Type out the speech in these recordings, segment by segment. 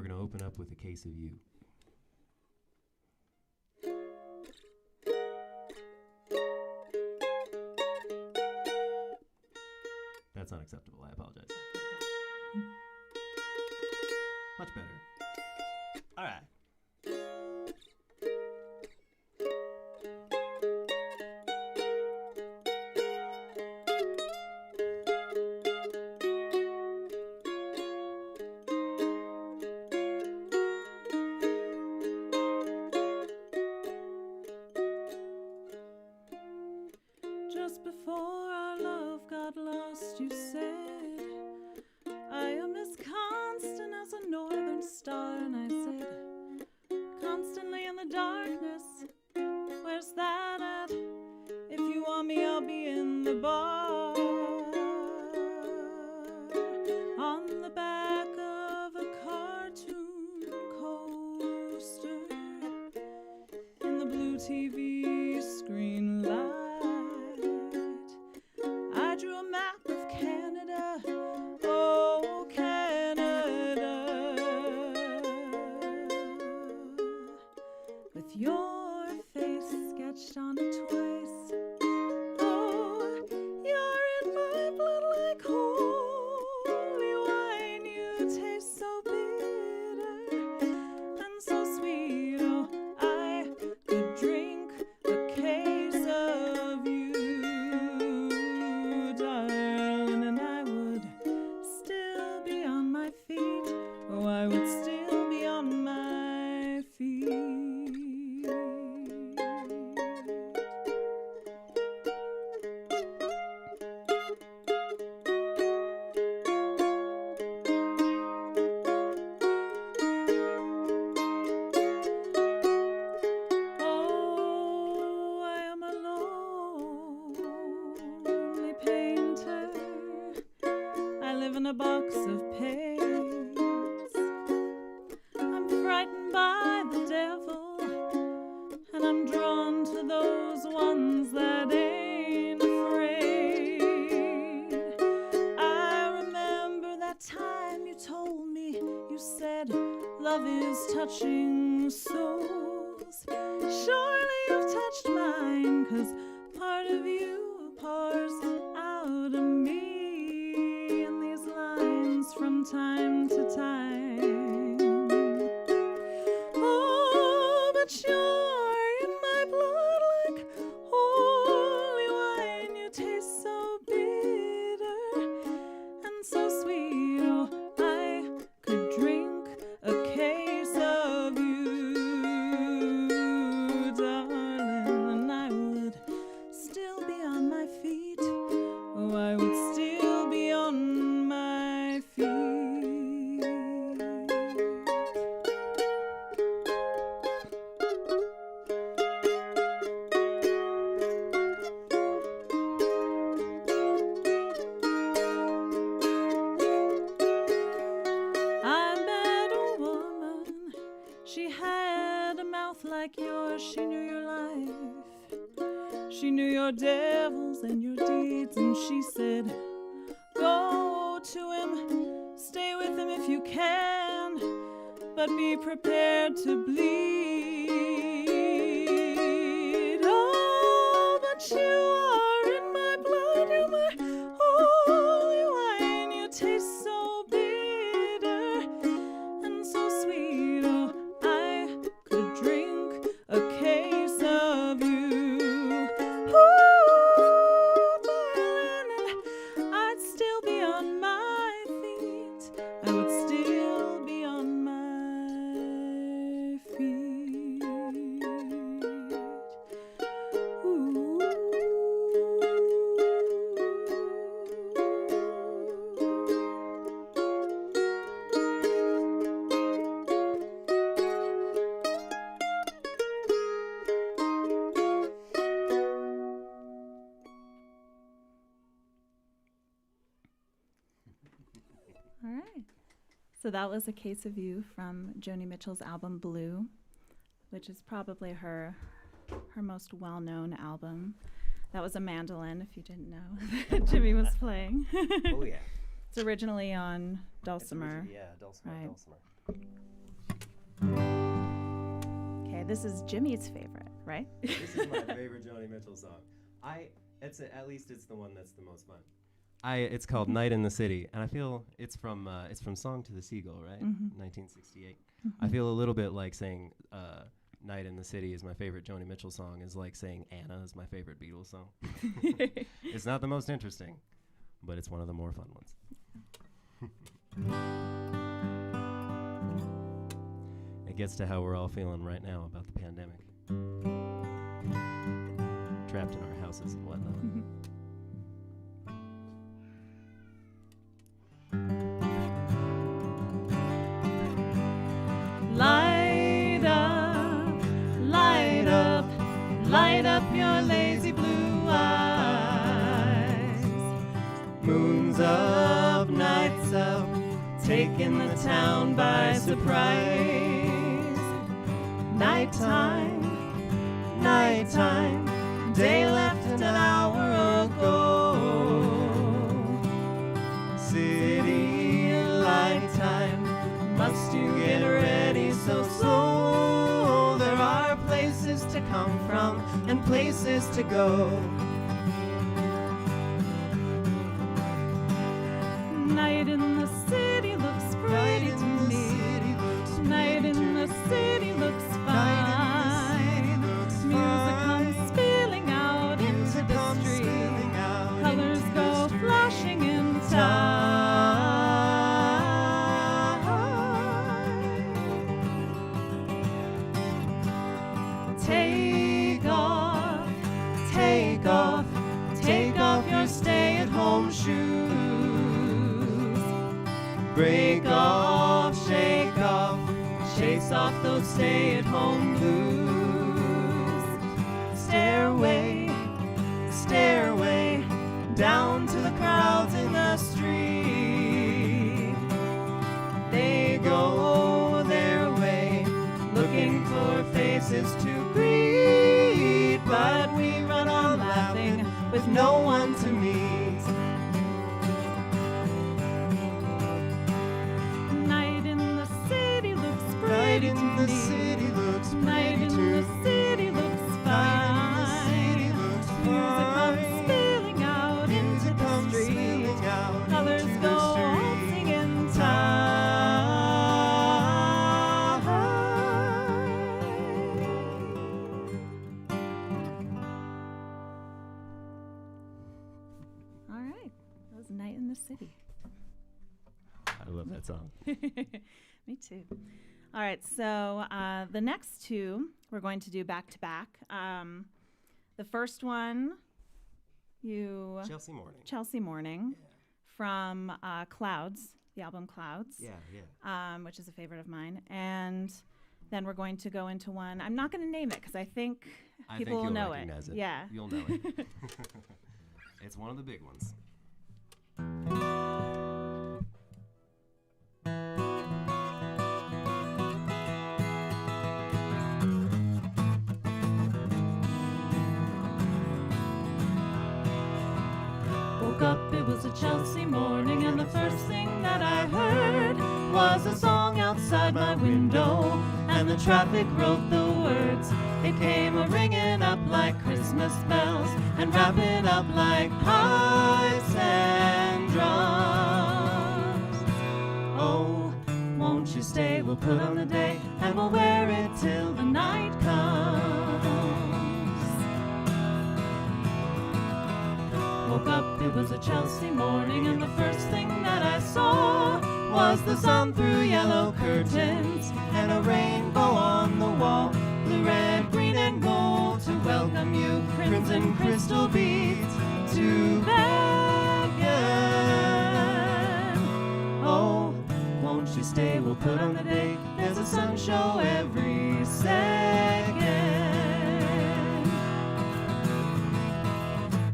We're going to open up with A Case of You. That's unacceptable. I apologize. Much better. All right. Just before our love got lost, you said, I am as constant as a northern star. And I said, constantly in the darkness, where's that at? If you want me, I'll be in the bar. On the back of a cartoon coaster, in the blue TV screen light, I drew a map of Canada, oh Canada, with your face sketched on it twice. Oh, you're in my blood like holy wine. You taste so bitter and so sweet. Oh, I could drink a case of you, darling, and I would still be on my feet. Oh, I would still be on my feet. Oh, I am a lonely painter. I live in a box of paints. I'm frightened by the devil, and I'm drawn to those ones that ain't afraid. I remember that time you told me, you said, love is touching souls. Surely you've touched mine, 'cause part of you pours out of me in these lines from time to time. Oh, but you're in my blood like holy wine. You taste so bitter and so sweet. Oh, I could drink a case of you, darling, and I would still be on my feet. Oh, I would still be on my feet. I met a woman, she had a mouth like yours. She knew your life, she knew your devils and your deeds, and she said, go to him, stay with him if you can, but be prepared to bleed. Oh, but you are in my blood, you're my holy wine. You taste so bitter and so sweet. Oh, I could drink a case of you. Ooh, darling, and I'd still be on my feet. I would still be on my feet. Ooh. All right. So that was A Case of You from Joni Mitchell's album Blue, which is probably her most well-known album. That was a mandolin, if you didn't know, that Jimmy was playing. Oh, yeah. It's originally on dulcimer. Yeah, dulcimer, Right. dulcimer. Okay, this is Jimmy's favorite, right? This is my favorite Joni Mitchell song. At least it's the one that's the most fun. It's called "Night in the City," and I feel it's from "Song to the Seagull," right? 1968. I feel a little bit like saying "Night in the City" is my favorite Joni Mitchell song is like saying "Anna" is my favorite Beatles song. It's not the most interesting, but it's one of the more fun ones. It gets to how we're all feeling right now about the pandemic. Trapped in our houses and whatnot. Light up, light up, light up your lazy blue eyes. Moons up, nights up, Taking the town by surprise. Nighttime, nighttime, day left an hour ago. city light time. Must you get ready so slow? There are places to come from and places to go. Night in the city looks pretty to me. Night in the city looks fine. Music comes spilling out into the street. Colors go flashing in time. Take off, take off, take off your stay-at-home shoes. Break off, shake off, chase off those stay-at-home blues. Stairway, stairway, down to the crowds in the street. They go their way, looking for faces to greet. But we run on laughing with no one to meet. Night in the city looks Night pretty in to the me. city looks Night pretty in too. the city looks fine. Music comes spilling out into the street. Colors go waltzing in time. All right, that was Night in the City. I love that song. Me too. All right, so the next two we're going to do back to back. The first one, Chelsea Morning. Chelsea Morning, from Clouds, the album Clouds, Yeah. which is a favorite of mine. And then we're going to go into one. I'm not going to name it because I think people will you'll know recognize it. Yeah. You'll know it. It's one of the big ones. Woke up, it was a Chelsea morning, and the first thing that I heard was a song outside my window, and the traffic wrote the words. It came a-ringing up like Christmas bells, and wrapping up like pipes and drums. Oh, won't you stay? We'll put on the day, and we'll wear it till the night comes. Woke up, it was a Chelsea morning, and the first thing that I saw was the sun through yellow curtains and a rainbow on the wall. Blue, red, green, and gold to welcome you, crimson crystal beads to beckon. Oh, won't you stay? We'll put on the day. There's a sun show every second.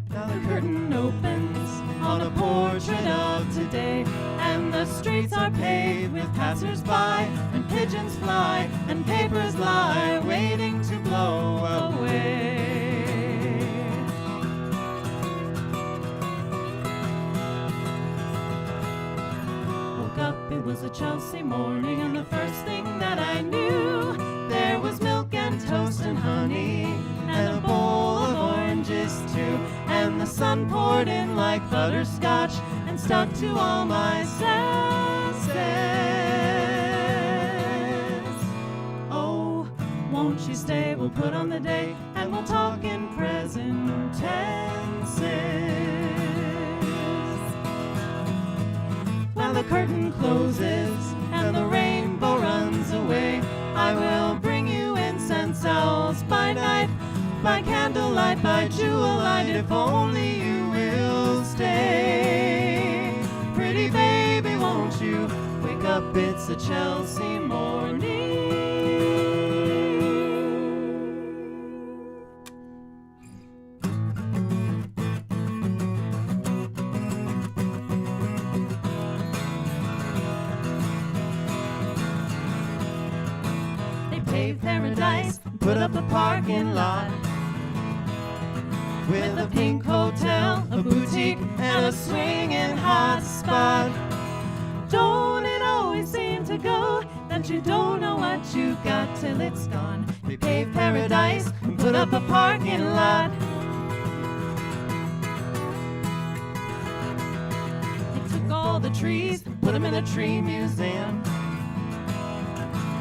The curtain opens on a portrait of today, and the streets are paved with passers-by, and pigeons fly, and papers lie, waiting to blow away. Woke up, it was was a Chelsea morning, and the first thing that I knew, there was milk and toast and honey, and a bowl of oranges too, and the sun poured in like butterscotch and stuck to all my senses. Oh, won't you stay? We'll put on the day, and we'll talk in present tenses. When the curtain closes and the rainbow runs away, I will bring you incense owls by night, by candlelight, by jewel light, if only you will stay. Pretty baby, won't you wake up? It's a Chelsea morning. Paved paradise, put up a parking lot with a pink hotel, a boutique, and a swinging hot spot. Don't it always seem to go that you don't know what you've got till it's gone? They paved paradise and put up a parking lot. They took all the trees, put them in a tree museum,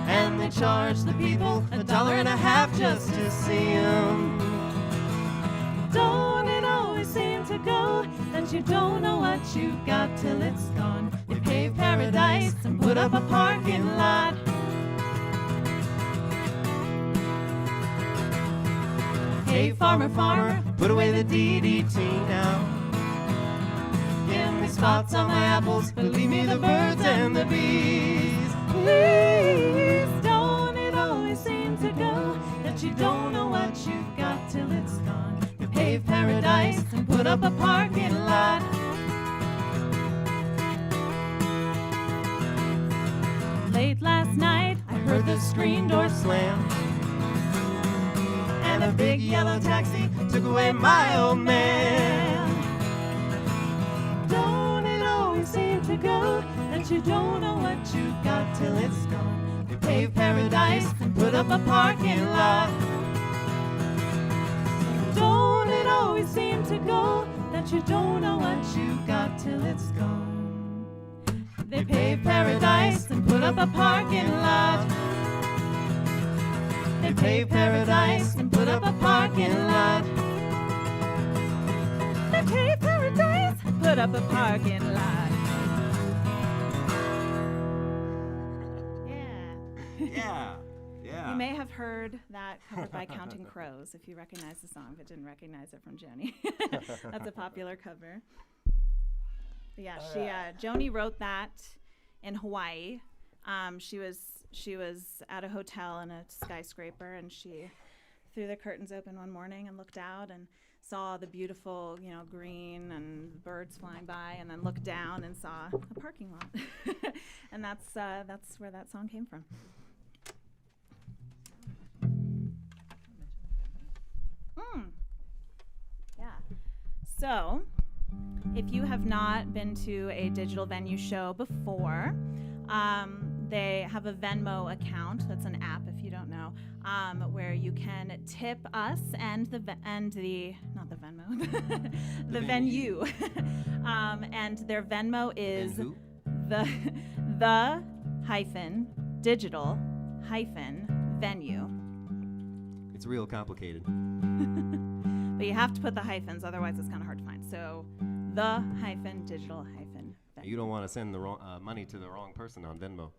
and they charged the people $1.50 just to see them. Don't it always seem to go that you don't know what you've got till it's gone? They paved paradise and put up a parking lot. Hey, farmer, farmer, put away the DDT now. Give me spots on my apples, but leave me the birds and the bees. Please, don't it always seem to go that you don't know what you've got till it's gone? You paved paradise and put up a parking lot. Late last night, I heard the screen door slam, and a big yellow taxi took away my old man. Don't it always seem to go that you don't know what you've got till it's gone? You paved paradise and put up a parking lot. Don't it always seem to go that you don't know what you've got till it's gone? They paved paradise and put up a parking lot. They paved paradise and put up a parking lot. They paved paradise, put up a parking lot. Yeah. You may have heard that covered by Counting Crows if you recognize the song, but didn't recognize it from Joni. That's a popular cover. But yeah, Joni wrote that in Hawaii. She was at a hotel in a skyscraper, and she threw the curtains open one morning and looked out and saw the beautiful, green and birds flying by, and then looked down and saw a parking lot. And that's where that song came from. Yeah. So, if you have not been to a digital venue show before, they have a Venmo account. That's an app, if you don't know, where you can tip us and the venue. And their Venmo is the hyphen digital hyphen venue. It's real complicated. But you have to put the hyphens, otherwise it's kind of hard to find. So the hyphen digital hyphen venue. You don't want to send the wrong money to the wrong person on Venmo.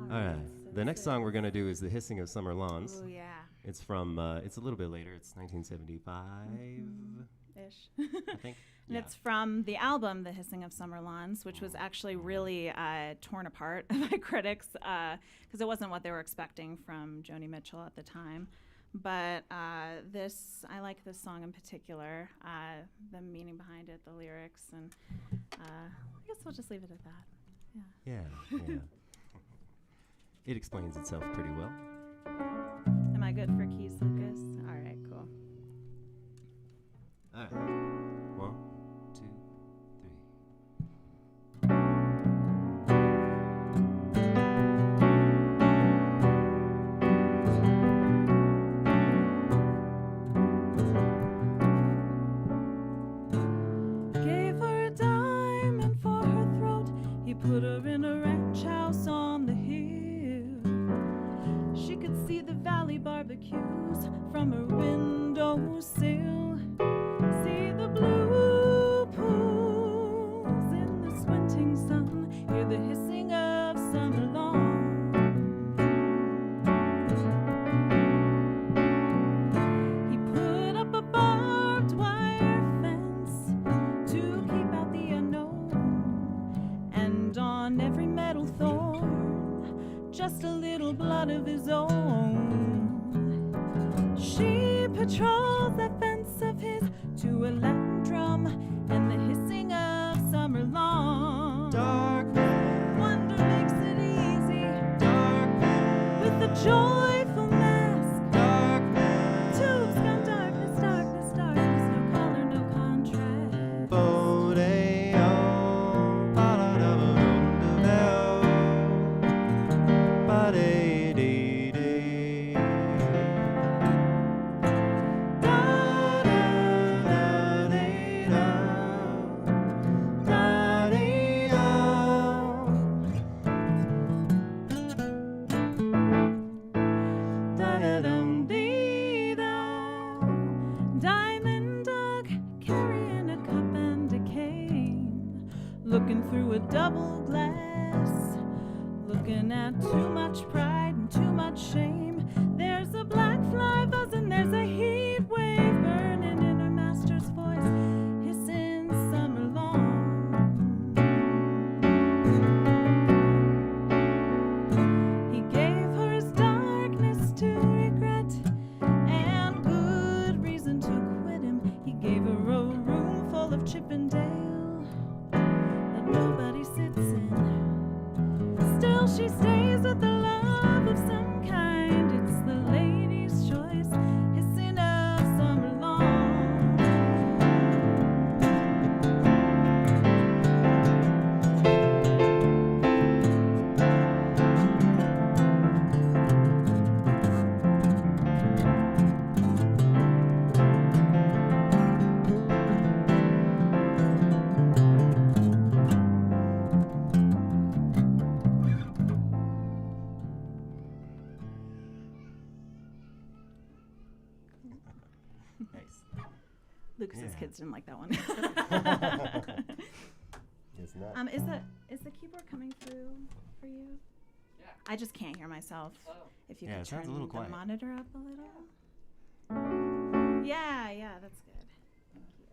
All right. The next song we're going to do is The Hissing of Summer Lawns. Oh, yeah. It's from, it's a little bit later. It's 1975-ish, I think. And it's from the album The Hissing of Summer Lawns, which was actually really torn apart by critics because it wasn't what they were expecting from Joni Mitchell at the time. But I like this song in particular, the meaning behind it, the lyrics, and I guess we'll just leave it at that. Yeah. It explains itself pretty well. Am I good for keys, Lucas? All right, cool. All right. 1, 2, 3. just a little blood of his own. She patrols that fence of his to a Latin drum and the hissing of summer long. Darkness. Wonder makes it easy. Darkness. With a joyful mask. Darkness. Tubes gone darkness, darkness, darkness. No color, no contrast. Bodeo, ba-da-da-ba-dum-da-bell, ba-dee-dee-dee. Da-da-da-dee-da, da-dee-o. Da-da-dum-dee-do. Diamond dog carrying a cup and a cane, looking through a double glass, looking at too much pride and too much shame. There's a black fly buzzing, there's a heat wave burning in her master's voice, hissing summer long. He gave her his darkness to regret and good reason to quit him. He gave her a room full of Chippendale that nobody sits in. Still she stays with the love of some kind. It's the lady's choice, hissing of summer long. Nice. Lucas's Yeah. kids didn't like that one. Isn't that? Is the keyboard coming through for you? Yeah. I just can't hear myself. Oh. If you Yeah, could it sounds turn a little the quiet. monitor up a little. Yeah, that's good. Thank you.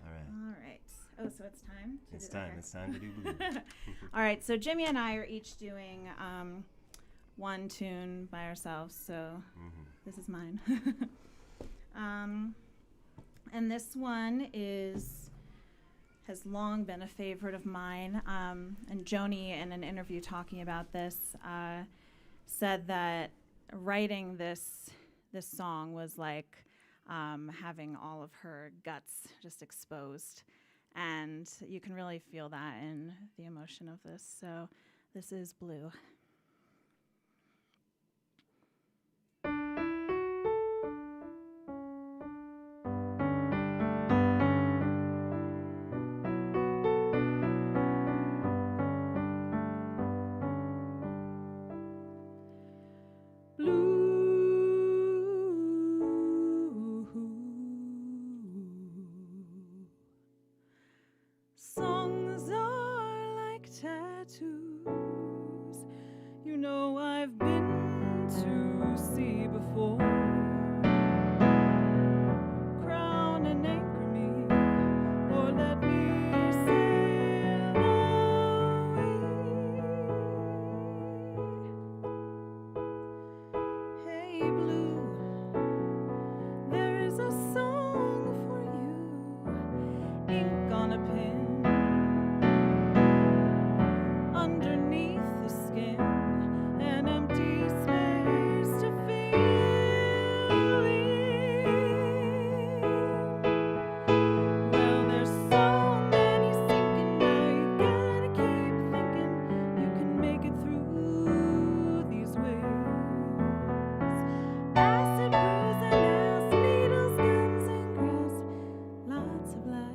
All right. All right. Oh, so it's time to It's do the time. hair. It's time to do blue. All right. So Jimmy and I are each doing one tune by ourselves. So Mhm. this is mine. And this one has long been a favorite of mine. And Joni, in an interview talking about this, said that writing this song was like having all of her guts just exposed. And you can really feel that in the emotion of this. So this is Blue. Songs are like tattoos. You know I've been to sea before. Crown and anchor me, or let me sail away. Hey, Blue, there is a song for you. Ink on a pen. Underneath the skin, an empty space to fill in. Well, there's so many sinking now, you gotta keep thinking you can make it through these waves. Acid, booze, and ass, needles, guns, and grass, lots of life.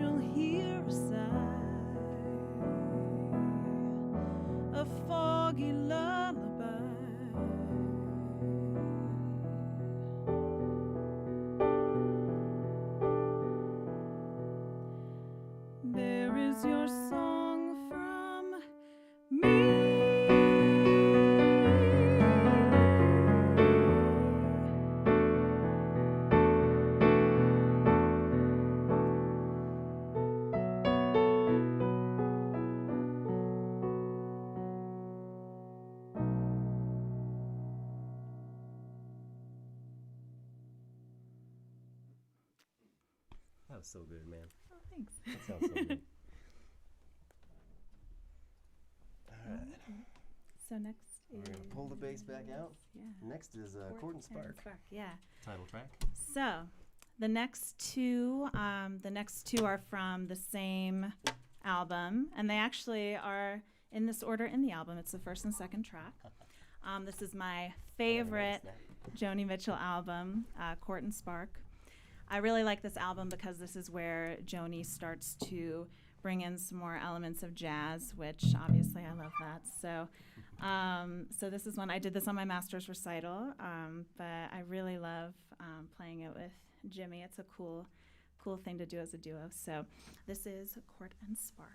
you'll hear a sigh, a foggy lullaby. There is your song from me. That was so good, man. Oh, thanks. That sounds so good. All right. So next We're going to pull the bass back out. Yeah. Next is Court and Spark. Yeah. Title track. So the next two are from the same album, and they actually are in this order in the album. It's the first and second track. This is my favorite Joni Mitchell album, Court and Spark. I really like this album because this is where Joni starts to bring in some more elements of jazz, which obviously I love that. So this is one I did this on my master's recital, but I really love playing it with Jimmy. It's a cool thing to do as a duo. So this is Court and Spark.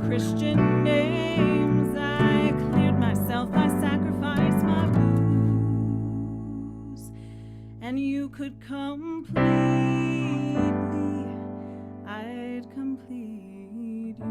Christian names, I cleared myself, I sacrificed my booze, and you could complete me, I'd complete you.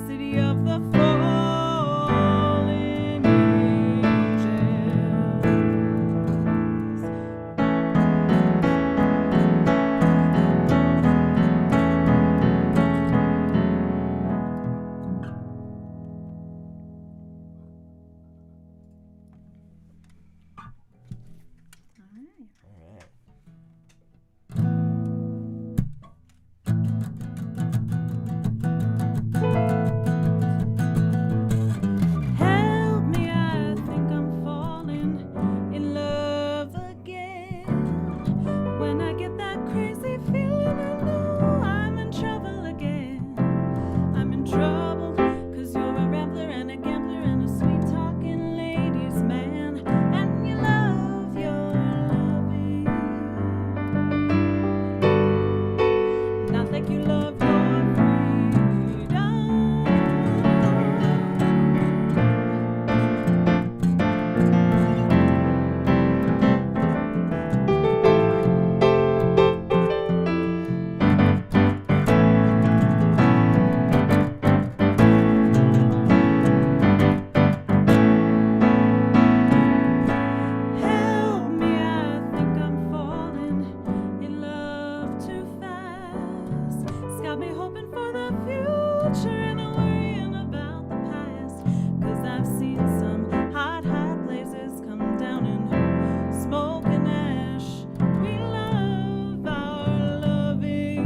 City of the falling got me hoping for the future and a worrying about the past. 'Cause I've seen some hot blazes come down in smoke and ash. We love our loving,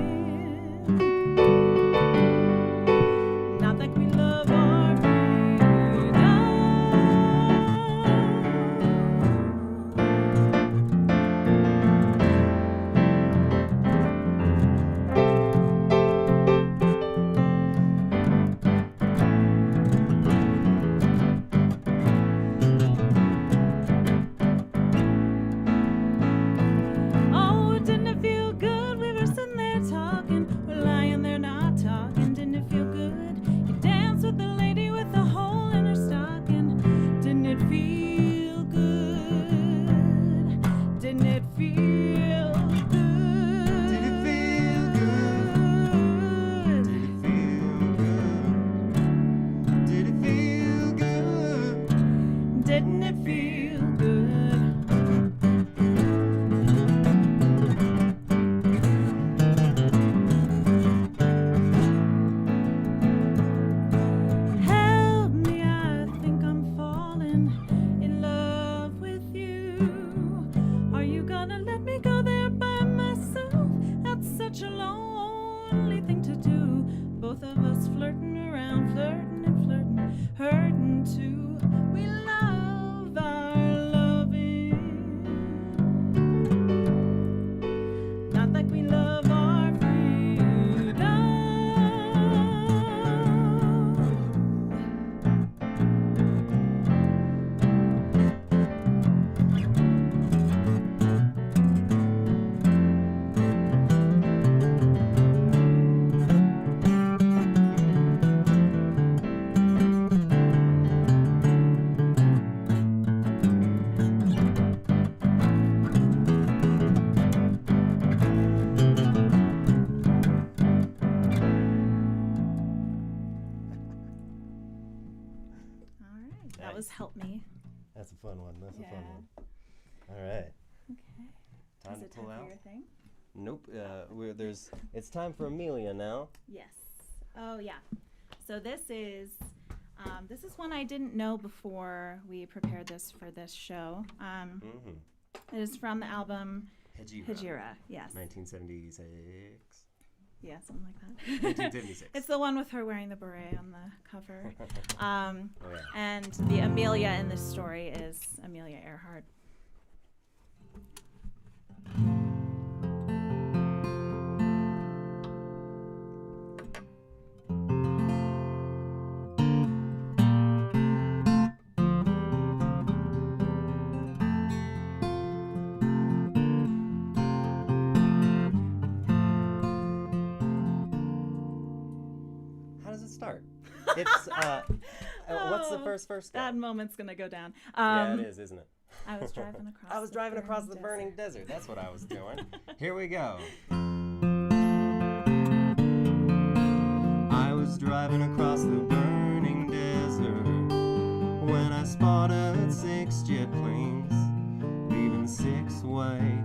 not like we love our freedom. Oh, didn't it feel good? We were sitting there talking. We're lying there not talking. Didn't it feel good? You danced with the lady with the hole in her stocking. Didn't it feel good? Didn't it feel good? Did it feel good? Did it feel good? Did it feel good? Didn't it feel good? Help me, I think I'm falling in love with you. Are you gonna let me go there by myself? That's such a lonely thing to do. Both of us flirting around, flirting and flirting, hurting too. We love our loving, not like we love our freedom. All right, that was Help Me. That's a fun one. That's a fun Yeah. one. All right. Okay. Time Is to it pull time out. for your thing? Nope. It's time for Amelia now. Yes. Oh yeah. So this is one I didn't know before we prepared this for this show. Mm-hmm. It is from the album Hejira. Hejira. Yes. 1976. Yeah, something like that. 1976. It's the one with her wearing the beret on the cover. Oh, yeah. And the Amelia in this story is Amelia Earhart. How does it start? It's what's the first verse? That moment's gonna go down. Yeah, it is, isn't it? I was driving across. I was driving across the desert. burning desert. That's what I was doing. Here we go. I was driving across the burning desert when I spotted 6 jet planes leaving 6 white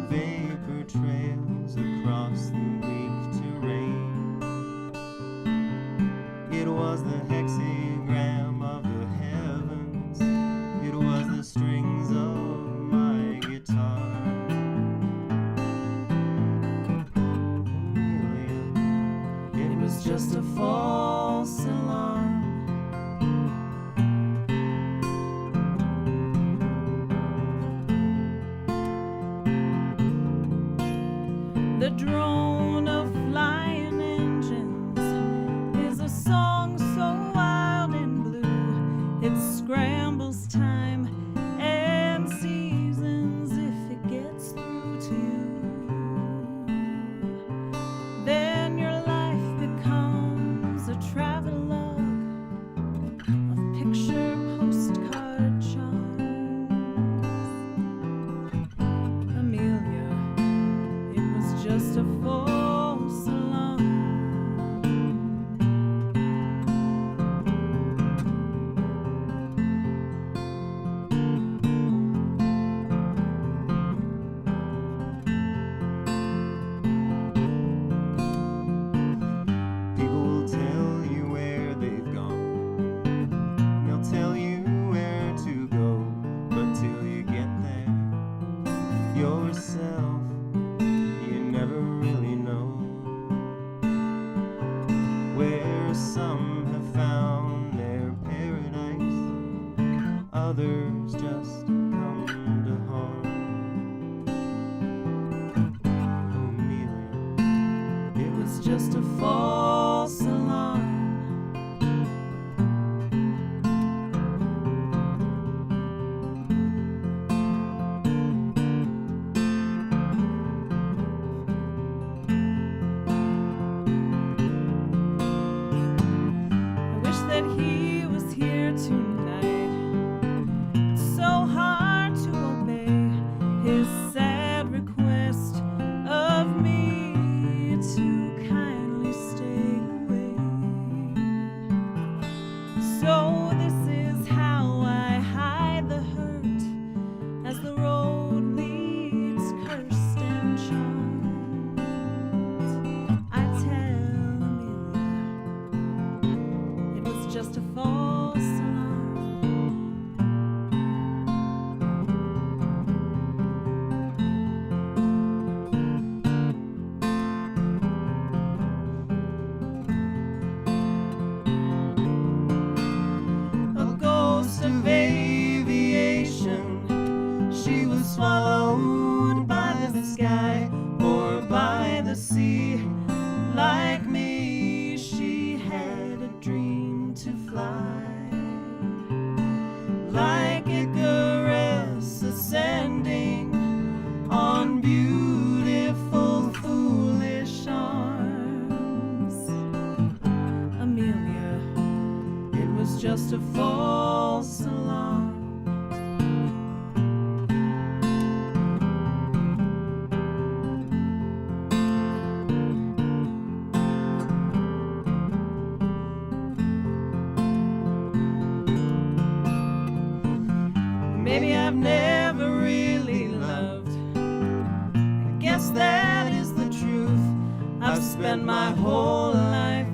vapor trails across the bleak terrain. It was the hexagram of the heavens. It was the strings of my guitar. Amelia, it was just a false alarm. The drone of flying engines is a song so wild and blue. It scrambles time and seasons if it gets through to you. Then your life becomes a travelogue of picture postcard charms. Amelia, it was just a false others just come to harm. Amelia, It was just a false alarm. I wish that he was here tonight. It's so hard to obey his sad request of me to kindly stay away. So this is how I hide the hurt, as the road leads cursed and charmed. I tell Amelia it was just a false alarm. A ghost of aviation, she was swallowed by the sky or by the sea. Like me, she had a dream to fly, like Icarus ascending on beautiful, foolish arms. Amelia, it was just a false alarm. Maybe I've never really loved. I guess that is the truth. I've spent my whole life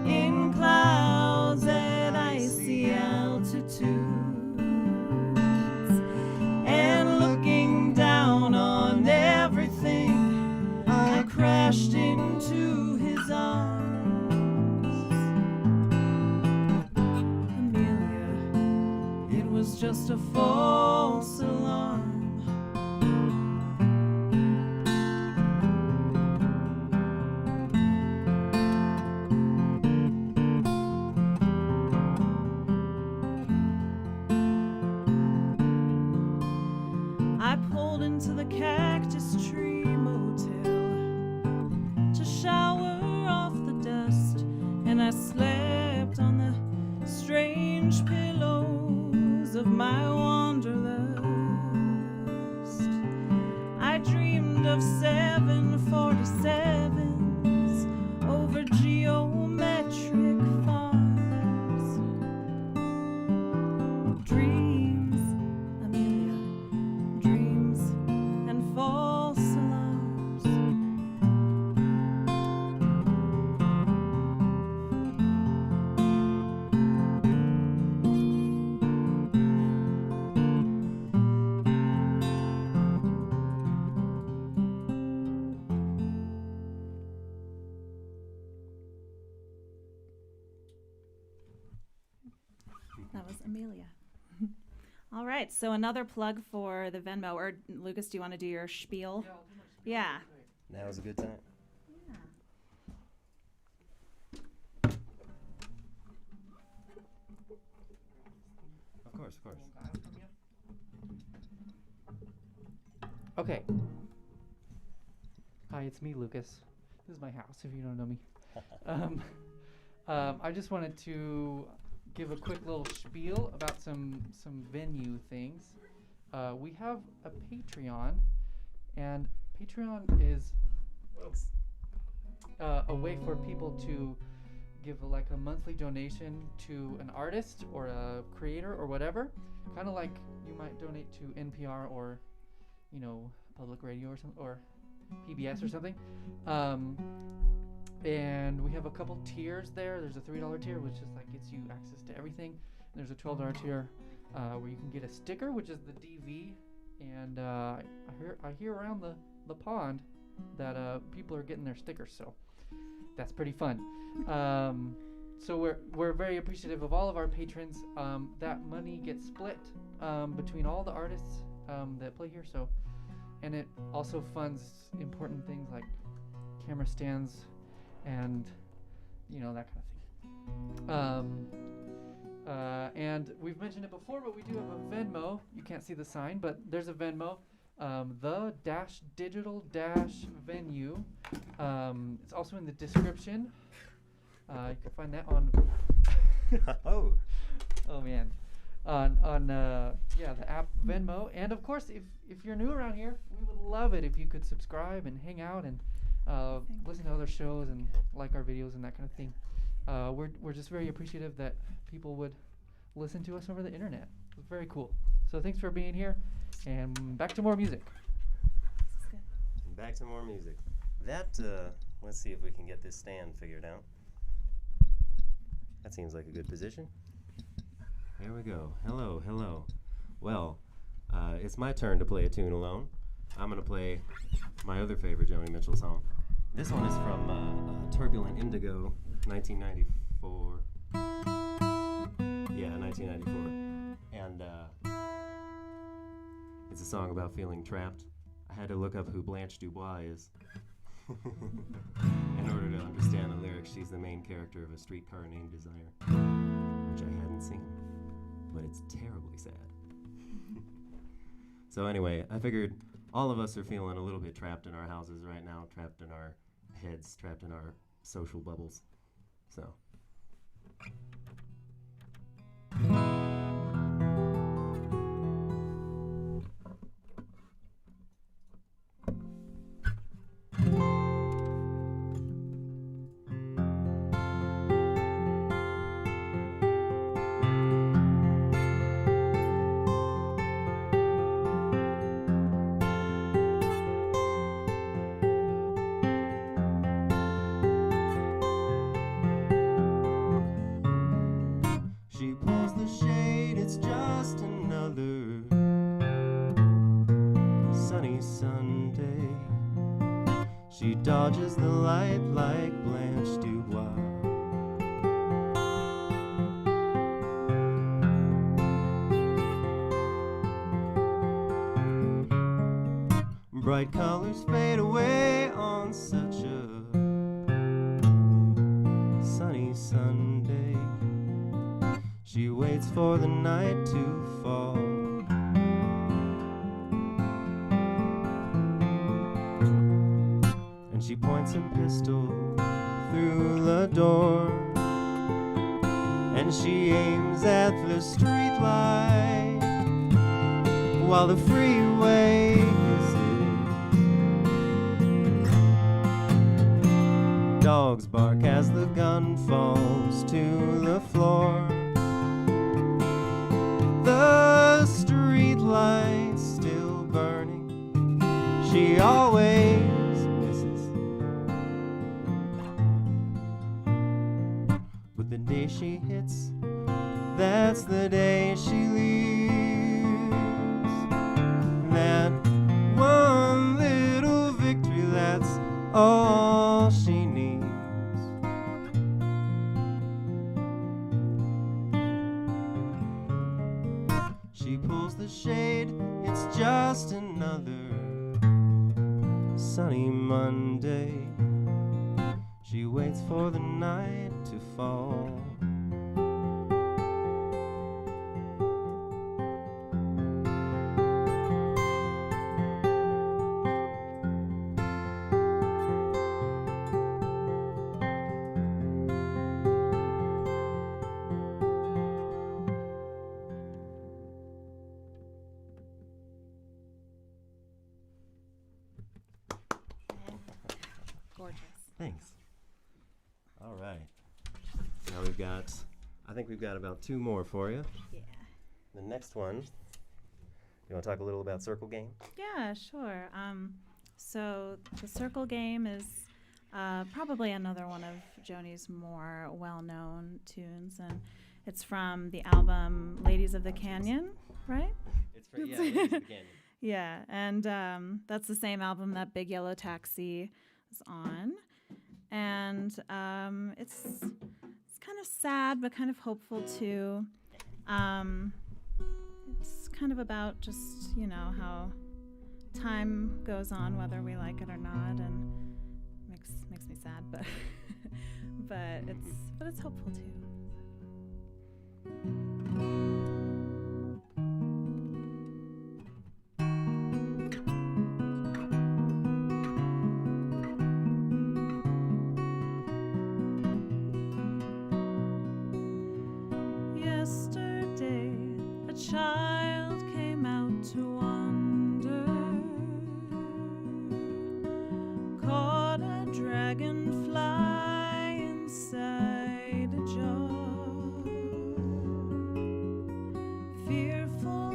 in clouds at icy altitudes, and looking down on everything, I crashed into his arms. Amelia, it was just a false alarm. I pulled into the Cactus Tree Motel to shower off the dust, and I slept on the strange pillows of my wanderlust. I dreamed of 747s over geometric farms. Dreams, Amelia, dreams and false alarms. That was Amelia. All right, so another plug for the Venmo. Or Lucas, do you want to do your spiel? Yeah. Now is a good time. Of course. Okay. Hi, it's me, Lucas. This is my house, if you don't know me. I just wanted to give a quick little spiel about some venue things. We have a Patreon, and Patreon is a way for people to give like a monthly donation to an artist or a creator or whatever, kind of like you might donate to NPR or, you know, public radio or something, or PBS or something. And we have a couple tiers there. There's a $3 tier, which is like gets you access to everything. And there's a $12 tier where you can get a sticker, which is the DV. And I hear around the pond that people are getting their stickers, so that's pretty fun. so we're very appreciative of all of our patrons. That money gets split between all the artists that play here. So, and it also funds important things like camera stands and that kind of thing. And we've mentioned it before, but we do have a Venmo. You can't see the sign, but there's a Venmo. The digital venue. It's also in the description. You can find that on. Oh Man, on the app Venmo, and of course, if you're new around here, we would love it if you could subscribe and hang out and listen to other shows and like our videos and that kind of thing. We're just very appreciative that people would listen to us over the internet. It's very cool. So thanks for being here, and back to more music. This is good. Back to more music. Let's see if we can get this stand figured out. That seems like a good position. Here we go. Hello, hello. Well, it's my turn to play a tune alone. I'm going to play my other favorite Joni Mitchell song. This one is from Turbulent Indigo, 1994. Yeah, 1994. And it's a song about feeling trapped. I had to look up who Blanche Dubois is. In order to understand the lyrics, she's the main character of A Streetcar Named Desire, which I hadn't seen, but it's terribly sad. So anyway, I figured all of us are feeling a little bit trapped in our houses right now, trapped in our heads, trapped in our social bubbles. So. She pulls the shade, it's just another sunny Sunday. She dodges the light like Blanche Dubois. Bright colors fade away on such a sunny Sunday. She waits for the night to fall. And she points a pistol through the door. And she aims at the street light while the freeway hisses. Dogs bark as the gun falls to the floor. The street light's still burning. She always misses. But the day she hits, that's the day she leaves. That one little victory, that's all she needs. She pulls the shade, it's just another sunny Monday. She waits for the night to fall. Gorgeous. Thanks. All right. Now I think we've got about two more for you. Yeah. The next one, you want to talk a little about Circle Game? Yeah, sure. So the Circle Game is probably another one of Joni's more well-known tunes, and it's from the album Ladies of the Canyon, right? It's for, yeah, Ladies of the Canyon. Yeah, and that's the same album that Big Yellow Taxi is on, and it's kind of sad, but kind of hopeful too. It's kind of about just, how time goes on, whether we like it or not, and makes me sad, but it's hopeful too. Yesterday, a child came out to wander, caught a dragonfly inside a jar, fearful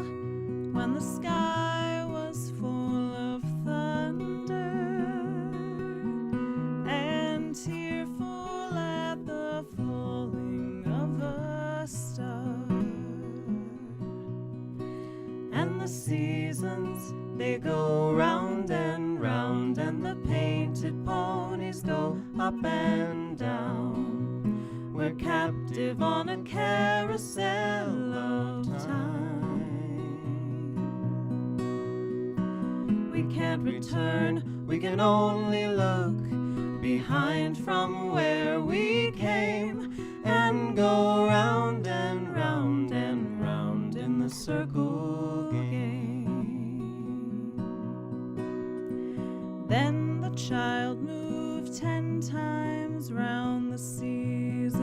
when the sky was full of thunder, and tearful at the falling of a star. And the seasons, they go round and round, and the painted ponies go up and down. We're captive on a carousel of time. We can't return, we can only look behind from where we came, and go round and round and round in the circle game. Then the child moved 10 times round the seasons,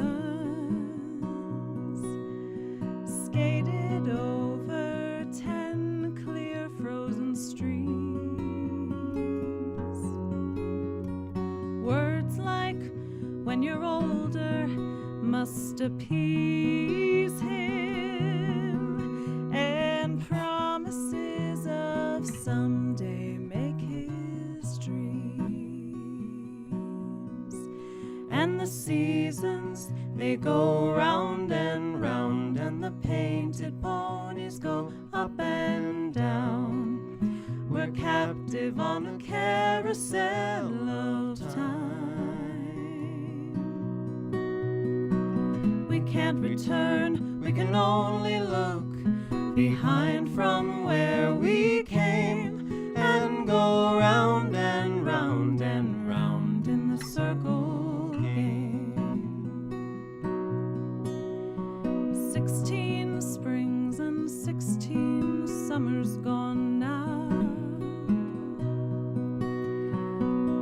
skated over 10 clear frozen streams. Words like, when you're older, must appease him, and promises of someday make his dreams. And the seasons, they go round and round, and the painted ponies go up and down. We're captive on a carousel of time. We can't return, we can only look behind from where we came, and go round and round and round in the circle game. 16 springs and 16 summers gone now.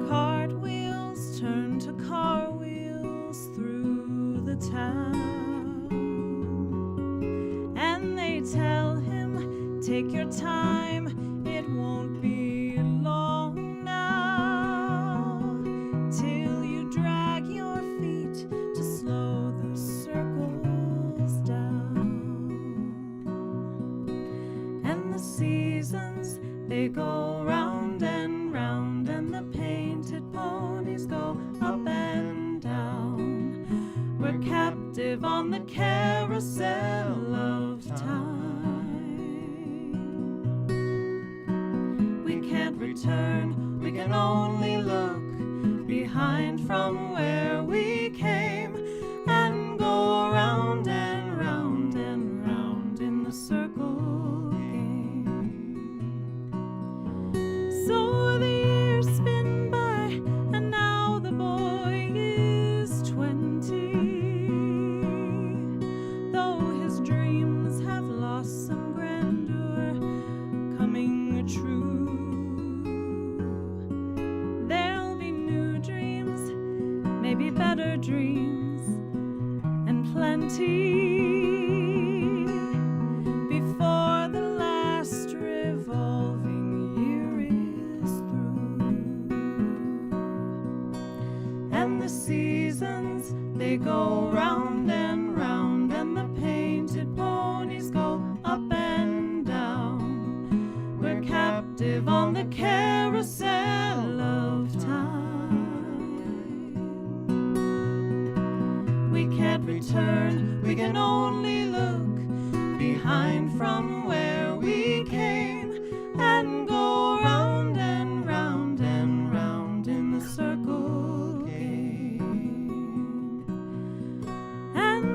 Cartwheels turn to car wheels through the town. Tell him, take your time, it won't be long now, till you drag your feet to slow the circles down. And the seasons, they go round and round, and the painted ponies go up and down. We're captive on the carousel of time. We can't return, we can only look behind from where we came, and go round and round and round in the circle game. So the years spin by, and now the boy is 20, though his dreams have lost some grandeur, coming true. There'll be new dreams, maybe better dreams, and plenty, before the last revolving year is through. And the seasons, they go round and round, and the painted ponies go up and down. We're captive on the carousel of time. We can't return, we can only look behind from where we came, and go round and round and round in the circle game. And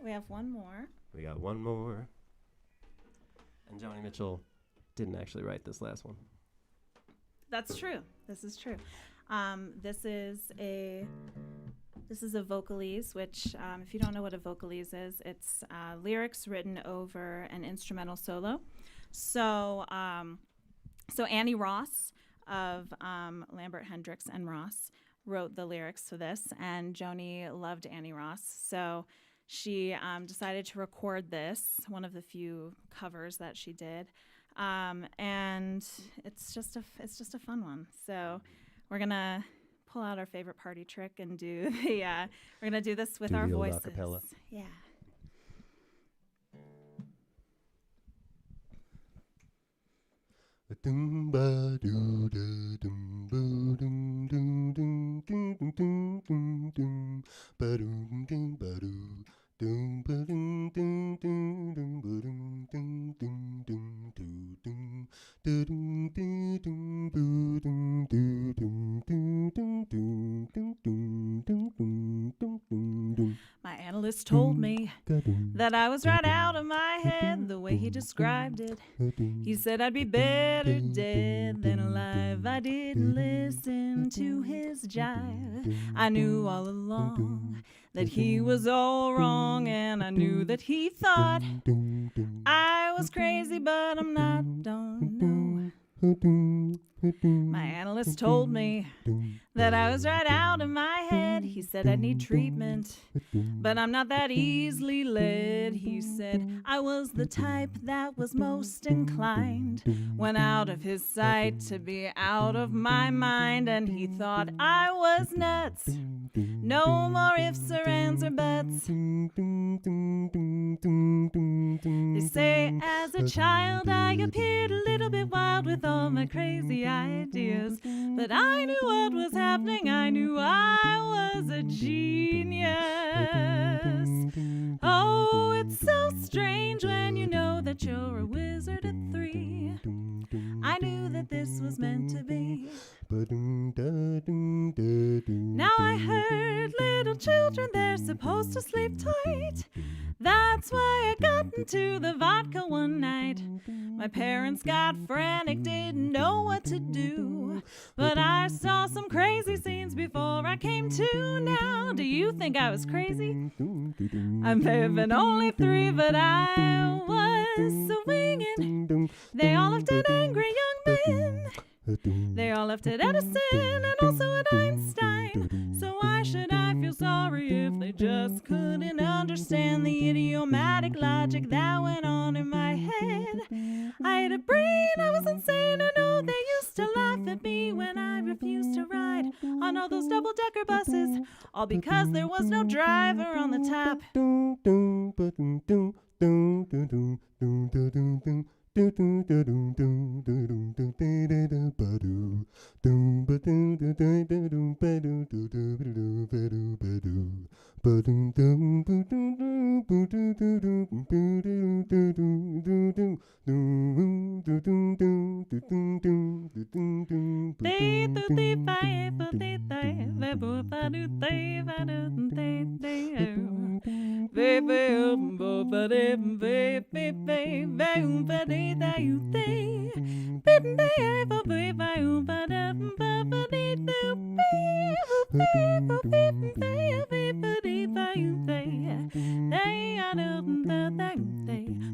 we have one more. We got one more. And Joni Mitchell didn't actually write this last one. That's true. This is true. This is a vocalese, which if you don't know what a vocalese is, it's lyrics written over an instrumental solo. So Annie Ross of Lambert Hendricks and Ross wrote the lyrics to this, and Joni loved Annie Ross, so she decided to record this, one of the few covers that she did, and it's just a fun one. So we're gonna pull out our favorite party trick and do the we're gonna do this with our voices. Acapella. Yeah. My analyst told me that I was right out of my head the way he described it. He said I'd be better dead than alive. I didn't listen to his jive. I knew all along that he was all wrong, and I knew that he thought I was crazy, but I'm not, don't know. My analyst told me that I was right out of my head. He said I need treatment, but I'm not that easily led. He said I was the type that was most inclined when out of his sight to be out of my mind, and he thought I was nuts. No more ifs or ands or buts. They say as a child I appeared a little bit wild with all my crazy ideas, but I knew what was happening. I knew I was a genius. Oh, it's so strange when you know that you're a wizard at 3. I knew that this was meant to be. Now I heard little children, they're supposed to sleep tight. That's why I got into the vodka one night. My parents got frantic, didn't know what to do. But I saw some crazy scenes before I came to now. Do you think I was crazy? I may have been only 3, but I was swinging. They all laughed at angry young men. They all laughed at Edison and also at Einstein. So why should I feel sorry if they just couldn't understand the idiomatic logic that went on in my head? I had a brain, I was insane. I know they used to laugh at me when I refused to ride on all those double-decker buses, all because there was no driver on the top.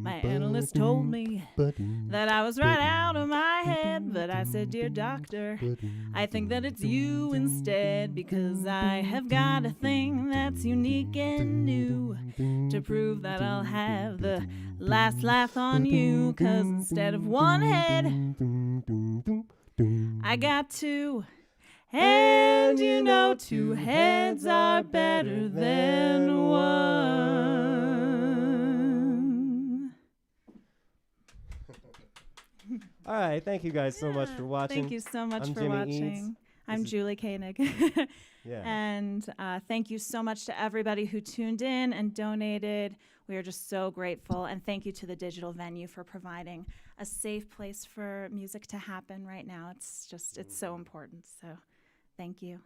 My analyst told me that I was right out of my head, but I said, dear doctor, I think that it's you instead, because I have got a thing that's unique and new to prove that I'll have the last laugh on you, 'cause instead of one head, I got 2. And you know 2 heads are better than 1. All right, thank you guys so much for watching. Thank you so much I'm for Jimmy watching. Eads. I'm Julie Koenig. Yeah. And thank you so much to everybody who tuned in and donated. We are just so grateful. And thank you to the digital venue for providing a safe place for music to happen right now. It's so important. So thank you.